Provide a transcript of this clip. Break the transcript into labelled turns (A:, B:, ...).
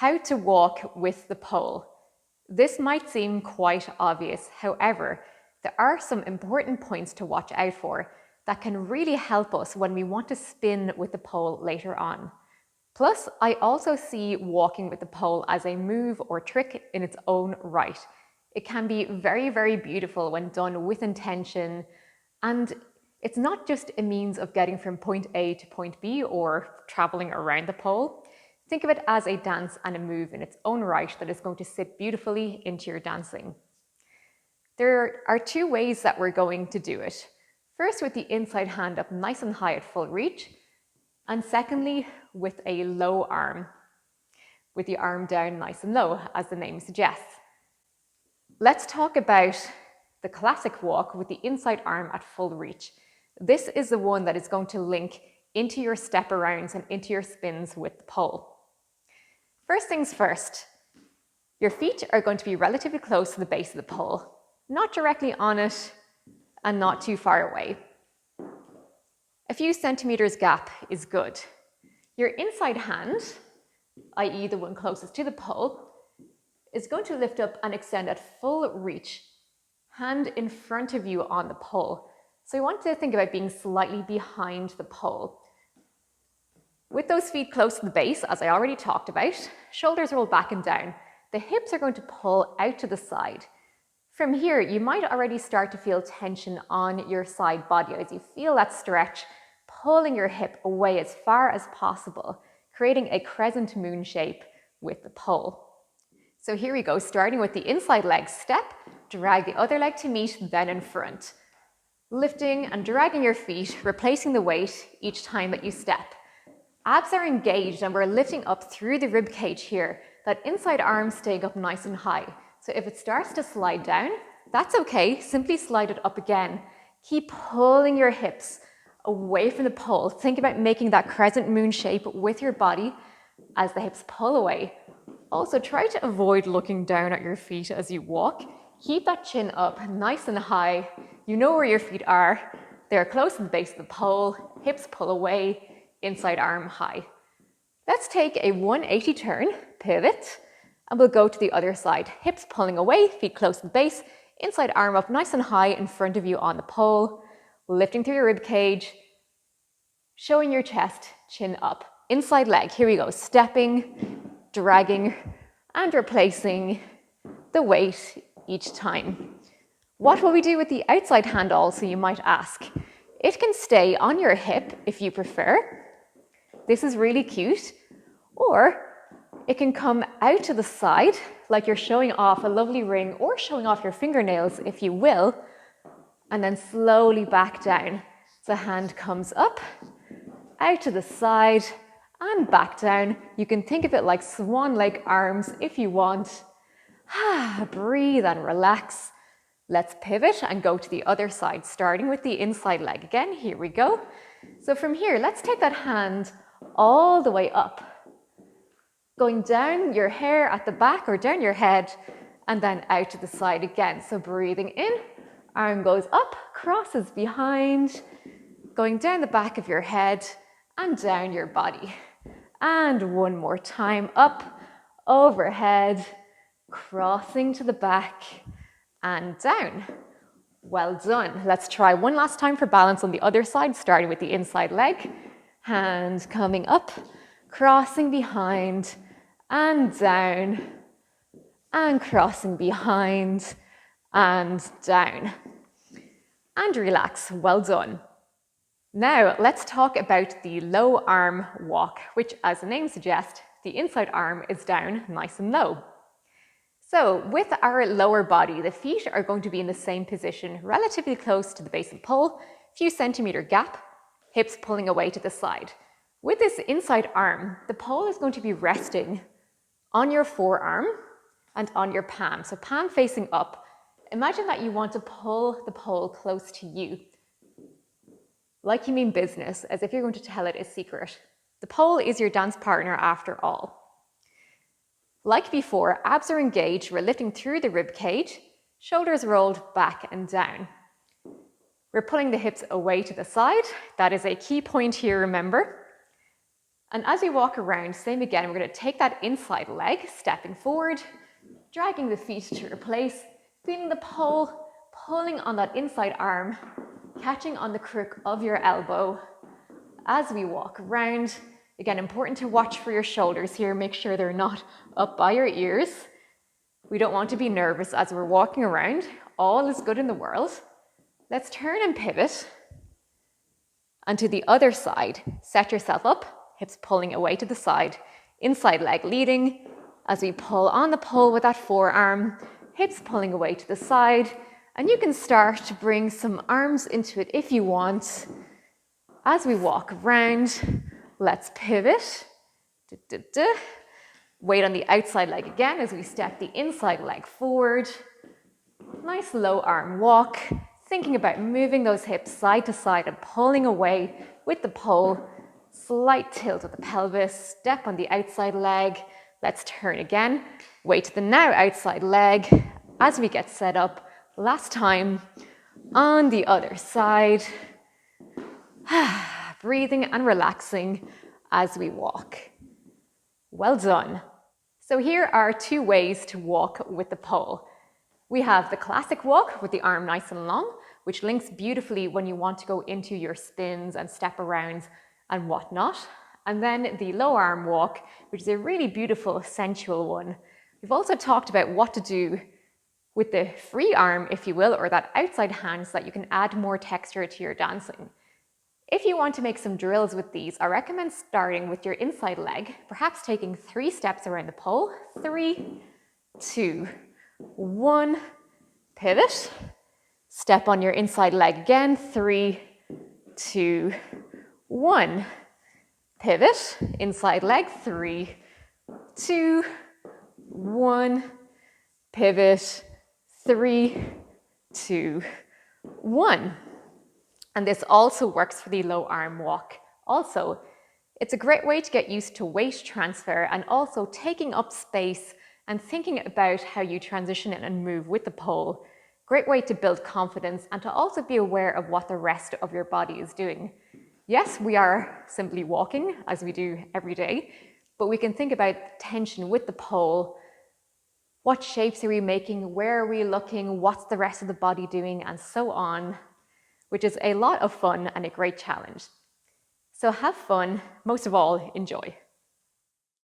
A: How to walk with the pole. This might seem quite obvious, however, there are some important points to watch out for that can really help us when we want to spin with the pole later on. Plus, I also see walking with the pole as a move or trick in its own right. It can be very, very beautiful when done with intention, and it's not just a means of getting from point A to point B or traveling around the pole. Think of it as a dance and a move in its own right that is going to sit beautifully into your dancing. There are two ways that we're going to do it. First, with the inside hand up nice and high at full reach, and secondly, with a low arm, with the arm down nice and low, as the name suggests. Let's talk about the classic walk with the inside arm at full reach. This is the one that is going to link into your step arounds and into your spins with the pole. First things first, your feet are going to be relatively close to the base of the pole, not directly on it and not too far away. A few centimeters gap is good. Your inside hand, i.e. the one closest to the pole, is going to lift up and extend at full reach, hand in front of you on the pole. So you want to think about being slightly behind the pole. With those feet close to the base, as I already talked about, shoulders roll back and down. The hips are going to pull out to the side. From here, you might already start to feel tension on your side body as you feel that stretch, pulling your hip away as far as possible, creating a crescent moon shape with the pole. So here we go, starting with the inside leg step, drag the other leg to meet, then in front. Lifting and dragging your feet, replacing the weight each time that you step. Abs are engaged and we're lifting up through the rib cage here, that inside arm staying up nice and high. So if it starts to slide down, that's okay, simply slide it up again. Keep pulling your hips away from the pole. Think about making that crescent moon shape with your body as the hips pull away. Also try to avoid looking down at your feet as you walk. Keep that chin up nice and high. You know where your feet are. They're close to the base of the pole, hips pull away, inside arm high. Let's take a 180 turn, pivot, and we'll go to the other side. Hips pulling away, feet close to the base, inside arm up nice and high in front of you on the pole, lifting through your rib cage, showing your chest, chin up. Inside leg, here we go, stepping, dragging, and replacing the weight each time. What will we do with the outside hand also, you might ask? It can stay on your hip if you prefer. This is really cute. Or it can come out to the side like you're showing off a lovely ring or showing off your fingernails if you will, and then slowly back down. So hand comes up, out to the side and back down. You can think of it like swan lake arms if you want. Breathe and relax. Let's pivot and go to the other side, starting with the inside leg again. Here we go. So from here, let's take that hand all the way up, going down your hair at the back or down your head, and then out to the side again. So breathing in, arm goes up, crosses behind, going down the back of your head and down your body. And one more time, up, overhead, crossing to the back and down. Well done. Let's try one last time for balance on the other side, starting with the inside leg. Hand coming up, crossing behind and down, and crossing behind and down. And relax. Well done. Now let's talk about the low arm walk, which, as the name suggests, the inside arm is down nice and low. So with our lower body, the feet are going to be in the same position, relatively close to the base of the pole, few centimeter gap, hips pulling away to the side. With this inside arm, the pole is going to be resting on your forearm and on your palm. So palm facing up. Imagine that you want to pull the pole close to you, like you mean business, as if you're going to tell it a secret. The pole is your dance partner after all. Like before, abs are engaged, we're lifting through the rib cage, shoulders rolled back and down. We're pulling the hips away to the side. That is a key point here, remember. And as we walk around, same again, we're going to take that inside leg, stepping forward, dragging the feet to your place, feeling the pole, pulling on that inside arm, catching on the crook of your elbow as we walk around. Again, important to watch for your shoulders here. Make sure they're not up by your ears. We don't want to be nervous as we're walking around. All is good in the world. Let's turn and pivot. And to the other side, set yourself up, hips pulling away to the side, inside leg leading. As we pull on the pole with that forearm, hips pulling away to the side. And you can start to bring some arms into it if you want. As we walk around, let's pivot. Weight on the outside leg again as we step the inside leg forward. Nice low arm walk. Thinking about moving those hips side to side and pulling away with the pole. Slight tilt of the pelvis. Step on the outside leg. Let's turn again. Weight to the now outside leg as we get set up. Last time on the other side. Breathing and relaxing as we walk. Well done. So here are 2 ways to walk with the pole. We have the classic walk with the arm nice and long, which links beautifully when you want to go into your spins and step arounds and whatnot. And then the low arm walk, which is a really beautiful, sensual one. We've also talked about what to do with the free arm, if you will, or that outside hand so that you can add more texture to your dancing. If you want to make some drills with these, I recommend starting with your inside leg, perhaps taking 3 steps around the pole. 3, 2, 1, pivot. Step on your inside leg again. 3, 2, 1, pivot. Inside leg. 3, 2, 1, pivot. 3, 2, 1. And this also works for the low arm walk. Also, it's a great way to get used to weight transfer and also taking up space and thinking about how you transition and move with the pole. Great way to build confidence and to also be aware of what the rest of your body is doing. Yes, we are simply walking as we do every day, but we can think about tension with the pole. What shapes are we making? Where are we looking? What's the rest of the body doing? And so on. Which is a lot of fun and a great challenge. So have fun, most of all, enjoy.